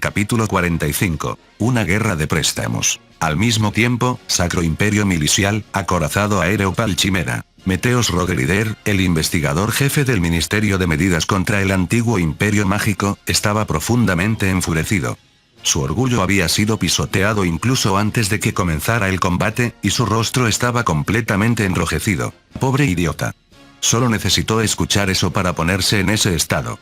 Capítulo 45. Una guerra de préstamos. Al mismo tiempo, Sacro Imperio Milicial, acorazado aéreo Pal Chimera. Meteos Rogerider, el investigador jefe del Ministerio de Medidas contra el antiguo Imperio Mágico, estaba profundamente enfurecido. Su orgullo había sido pisoteado incluso antes de que comenzara el combate, y su rostro estaba completamente enrojecido. Pobre idiota. Solo necesitó escuchar eso para ponerse en ese estado.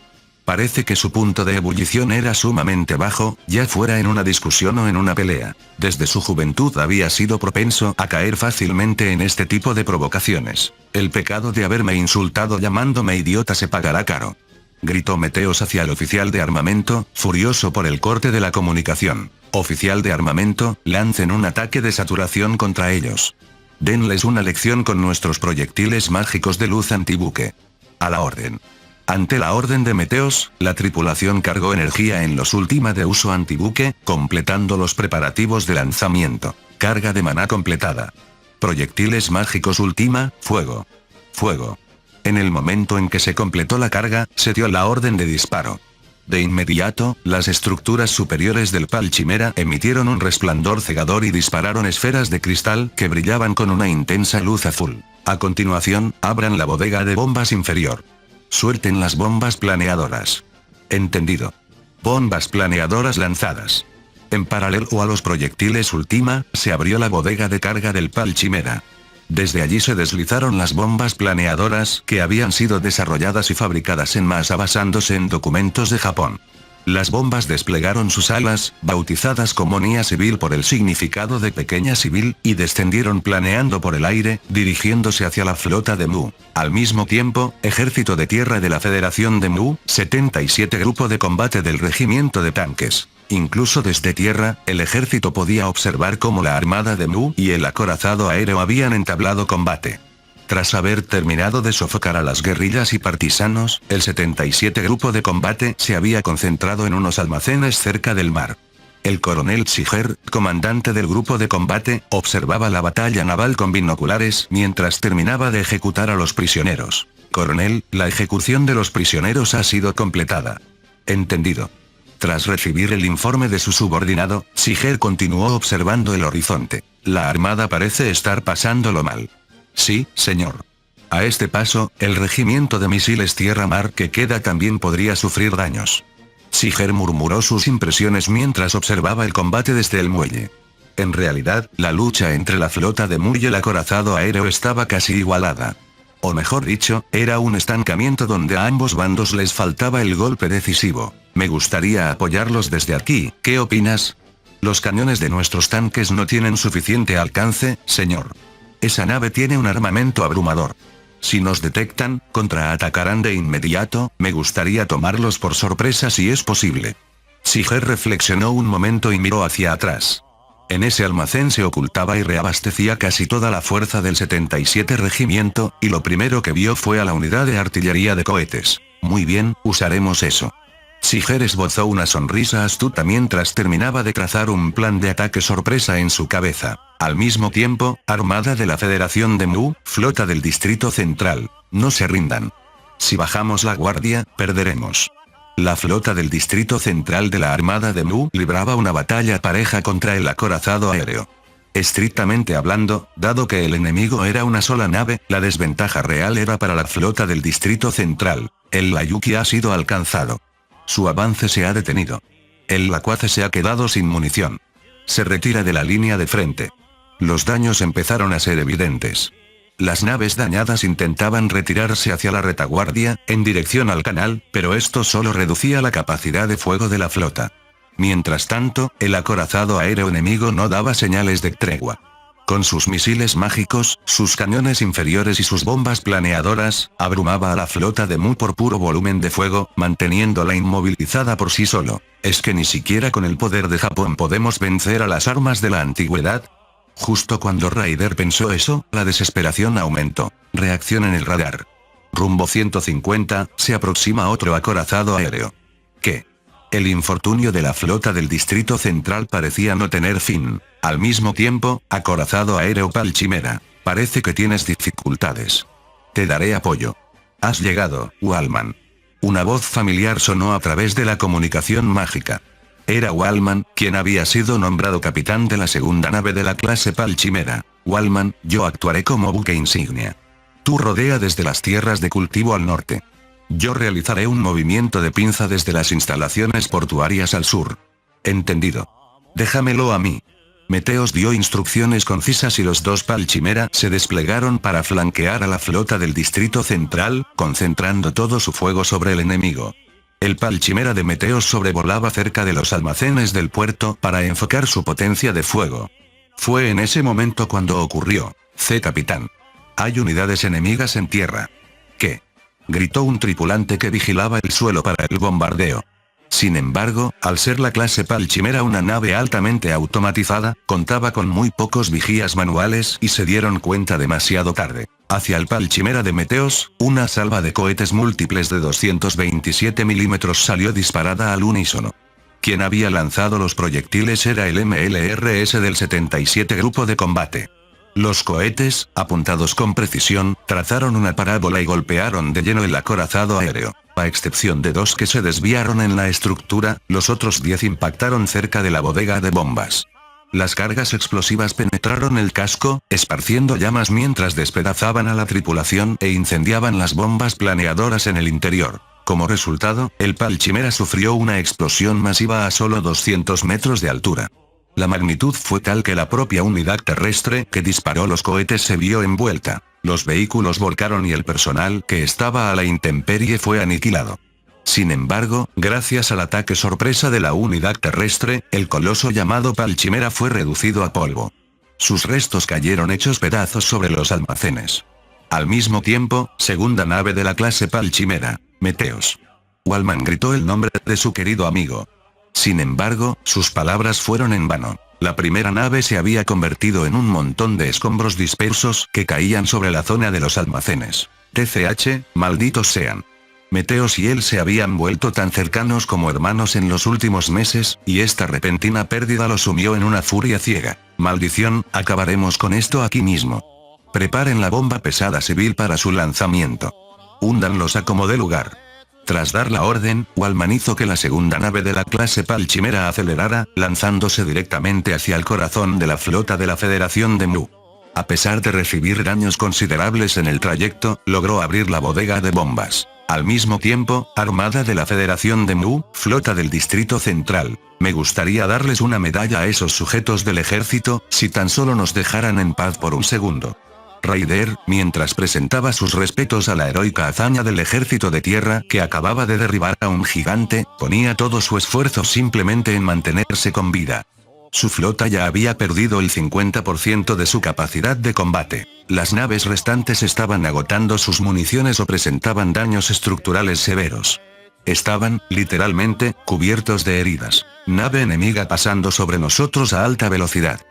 Parece que su punto de ebullición era sumamente bajo, ya fuera en una discusión o en una pelea. Desde su juventud había sido propenso a caer fácilmente en este tipo de provocaciones. El pecado de haberme insultado llamándome idiota se pagará caro. Gritó Meteos hacia el oficial de armamento, furioso por el corte de la comunicación. Oficial de armamento, lancen un ataque de saturación contra ellos. Denles una lección con nuestros proyectiles mágicos de luz antibuque. A la orden. Ante la orden de Meteos, la tripulación cargó energía en los última de uso antibuque, completando los preparativos de lanzamiento. Carga de maná completada. Proyectiles mágicos última, fuego. Fuego. En el momento en que se completó la carga, se dio la orden de disparo. De inmediato, las estructuras superiores del Pal Chimera emitieron un resplandor cegador y dispararon esferas de cristal que brillaban con una intensa luz azul. A continuación, abran la bodega de bombas inferior. Suelten las bombas planeadoras. Entendido. Bombas planeadoras lanzadas. En paralelo a los proyectiles última, se abrió la bodega de carga del Pal Chimera. Desde allí se deslizaron las bombas planeadoras que habían sido desarrolladas y fabricadas en masa basándose en documentos de Japón. Las bombas desplegaron sus alas, bautizadas como Nia Civil por el significado de pequeña civil, y descendieron planeando por el aire, dirigiéndose hacia la flota de Mu. Al mismo tiempo, Ejército de Tierra de la Federación de Mu, 77 Grupo de Combate del Regimiento de Tanques. Incluso desde tierra, el ejército podía observar cómo la armada de Mu y el acorazado aéreo habían entablado combate. Tras haber terminado de sofocar a las guerrillas y partisanos, el 77 Grupo de Combate se había concentrado en unos almacenes cerca del mar. El coronel Shiger, comandante del grupo de combate, observaba la batalla naval con binoculares mientras terminaba de ejecutar a los prisioneros. Coronel, la ejecución de los prisioneros ha sido completada. Entendido. Tras recibir el informe de su subordinado, Shiger continuó observando el horizonte. La armada parece estar pasándolo mal. Sí, señor. A este paso, el regimiento de misiles tierra-mar que queda también podría sufrir daños. Shiger murmuró sus impresiones mientras observaba el combate desde el muelle. En realidad, la lucha entre la flota de Mu y el acorazado aéreo estaba casi igualada. O mejor dicho, era un estancamiento donde a ambos bandos les faltaba el golpe decisivo. Me gustaría apoyarlos desde aquí, ¿qué opinas? Los cañones de nuestros tanques no tienen suficiente alcance, señor. Esa nave tiene un armamento abrumador. Si nos detectan, contraatacarán de inmediato, me gustaría tomarlos por sorpresa si es posible. Shiger reflexionó un momento y miró hacia atrás. En ese almacén se ocultaba y reabastecía casi toda la fuerza del 77 Regimiento, y lo primero que vio fue a la unidad de artillería de cohetes. Muy bien, usaremos eso. Shiger esbozó una sonrisa astuta mientras terminaba de trazar un plan de ataque sorpresa en su cabeza. Al mismo tiempo, Armada de la Federación de Mu, Flota del Distrito Central, no se rindan. Si bajamos la guardia, perderemos. La flota del Distrito Central de la Armada de Mu libraba una batalla pareja contra el acorazado aéreo. Estrictamente hablando, dado que el enemigo era una sola nave, la desventaja real era para la flota del Distrito Central. El Layuki ha sido alcanzado. Su avance se ha detenido. El Lacuace se ha quedado sin munición. Se retira de la línea de frente. Los daños empezaron a ser evidentes. Las naves dañadas intentaban retirarse hacia la retaguardia, en dirección al canal, pero esto solo reducía la capacidad de fuego de la flota. Mientras tanto, el acorazado aéreo enemigo no daba señales de tregua. Con sus misiles mágicos, sus cañones inferiores y sus bombas planeadoras, abrumaba a la flota de Mu por puro volumen de fuego, manteniéndola inmovilizada por sí solo. ¿Es que ni siquiera con el poder de Japón podemos vencer a las armas de la antigüedad? Justo cuando Raider pensó eso, la desesperación aumentó. Reacción en el radar. Rumbo 150, se aproxima otro acorazado aéreo. ¿Qué? El infortunio de la flota del Distrito Central parecía no tener fin. Al mismo tiempo, acorazado aéreo Pal Chimera. Parece que tienes dificultades. Te daré apoyo. Has llegado, Wallman. Una voz familiar sonó a través de la comunicación mágica. Era Wallman, quien había sido nombrado capitán de la segunda nave de la clase Pal Chimera. Wallman, yo actuaré como buque insignia. Tú rodea desde las tierras de cultivo al norte. Yo realizaré un movimiento de pinza desde las instalaciones portuarias al sur. Entendido. Déjamelo a mí. Meteos dio instrucciones concisas y los dos Pal Chimera se desplegaron para flanquear a la flota del Distrito Central, concentrando todo su fuego sobre el enemigo. El Pal Chimera de Meteos sobrevolaba cerca de los almacenes del puerto para enfocar su potencia de fuego. Fue en ese momento cuando ocurrió. Capitán. Hay unidades enemigas en tierra. ¿Qué? Gritó un tripulante que vigilaba el suelo para el bombardeo. Sin embargo, al ser la clase Pal Chimera una nave altamente automatizada, contaba con muy pocos vigías manuales y se dieron cuenta demasiado tarde. Hacia el Pal Chimera de Meteos, una salva de cohetes múltiples de 227 milímetros salió disparada al unísono. Quien había lanzado los proyectiles era el MLRS del 77 Grupo de Combate. Los cohetes, apuntados con precisión, trazaron una parábola y golpearon de lleno el acorazado aéreo. A excepción de 2 que se desviaron en la estructura, los otros 10 impactaron cerca de la bodega de bombas. Las cargas explosivas penetraron el casco, esparciendo llamas mientras despedazaban a la tripulación e incendiaban las bombas planeadoras en el interior. Como resultado, el Pal Chimera sufrió una explosión masiva a solo 200 metros de altura. La magnitud fue tal que la propia unidad terrestre que disparó los cohetes se vio envuelta. Los vehículos volcaron y el personal que estaba a la intemperie fue aniquilado. Sin embargo, gracias al ataque sorpresa de la unidad terrestre, el coloso llamado Pal Chimera fue reducido a polvo. Sus restos cayeron hechos pedazos sobre los almacenes. Al mismo tiempo, segunda nave de la clase Pal Chimera, Meteos. Wallman gritó el nombre de su querido amigo. Sin embargo, sus palabras fueron en vano. La primera nave se había convertido en un montón de escombros dispersos que caían sobre la zona de los almacenes. TCH, malditos sean. Meteos y él se habían vuelto tan cercanos como hermanos en los últimos meses, y esta repentina pérdida los sumió en una furia ciega. Maldición, acabaremos con esto aquí mismo. Preparen la bomba pesada civil para su lanzamiento. Húndanlos a como dé lugar. Tras dar la orden, Wallman hizo que la segunda nave de la clase Pal Chimera acelerara, lanzándose directamente hacia el corazón de la flota de la Federación de Mu. A pesar de recibir daños considerables en el trayecto, logró abrir la bodega de bombas. Al mismo tiempo, Armada de la Federación de Mu, flota del Distrito Central. Me gustaría darles una medalla a esos sujetos del ejército, si tan solo nos dejaran en paz por un segundo. Raider, mientras presentaba sus respetos a la heroica hazaña del ejército de tierra que acababa de derribar a un gigante, ponía todo su esfuerzo simplemente en mantenerse con vida. Su flota ya había perdido el 50% de su capacidad de combate. Las naves restantes estaban agotando sus municiones o presentaban daños estructurales severos. Estaban, literalmente, cubiertos de heridas. Nave enemiga pasando sobre nosotros a alta velocidad.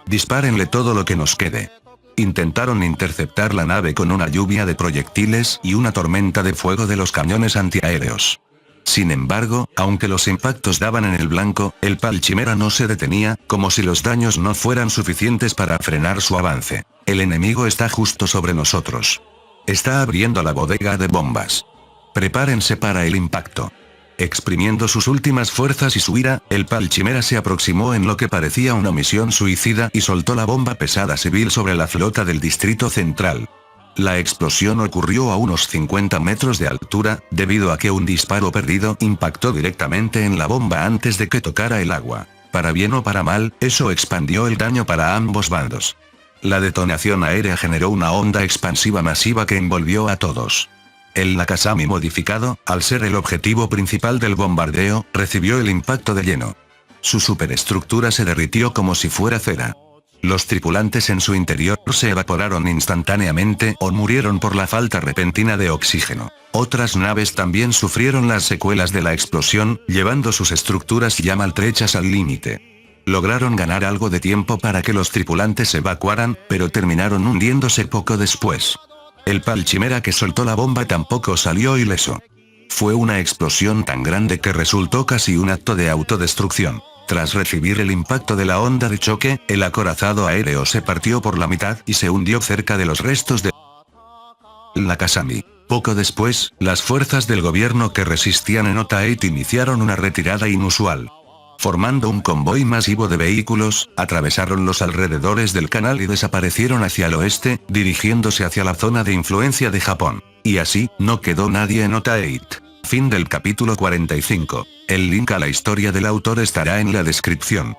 Dispárenle todo lo que nos quede. Intentaron interceptar la nave con una lluvia de proyectiles y una tormenta de fuego de los cañones antiaéreos. Sin embargo, aunque los impactos daban en el blanco, el Pal Chimera no se detenía, como si los daños no fueran suficientes para frenar su avance. El enemigo está justo sobre nosotros. Está abriendo la bodega de bombas. Prepárense para el impacto. Exprimiendo sus últimas fuerzas y su ira, el Pal Chimera se aproximó en lo que parecía una misión suicida y soltó la bomba pesada civil sobre la flota del Distrito Central. La explosión ocurrió a unos 50 metros de altura, debido a que un disparo perdido impactó directamente en la bomba antes de que tocara el agua. Para bien o para mal, eso expandió el daño para ambos bandos. La detonación aérea generó una onda expansiva masiva que envolvió a todos. El Nakasami modificado, al ser el objetivo principal del bombardeo, recibió el impacto de lleno. Su superestructura se derritió como si fuera cera. Los tripulantes en su interior se evaporaron instantáneamente o murieron por la falta repentina de oxígeno. Otras naves también sufrieron las secuelas de la explosión, llevando sus estructuras ya maltrechas al límite. Lograron ganar algo de tiempo para que los tripulantes se evacuaran, pero terminaron hundiéndose poco después. El Pal Chimera que soltó la bomba tampoco salió ileso. Fue una explosión tan grande que resultó casi un acto de autodestrucción. Tras recibir el impacto de la onda de choque, el acorazado aéreo se partió por la mitad y se hundió cerca de los restos de Nakasami. Poco después, las fuerzas del gobierno que resistían en Otaheit iniciaron una retirada inusual. Formando un convoy masivo de vehículos, atravesaron los alrededores del canal y desaparecieron hacia el oeste, dirigiéndose hacia la zona de influencia de Japón. Y así, no quedó nadie en Otaheit. Fin del capítulo 45. El link a la historia del autor estará en la descripción.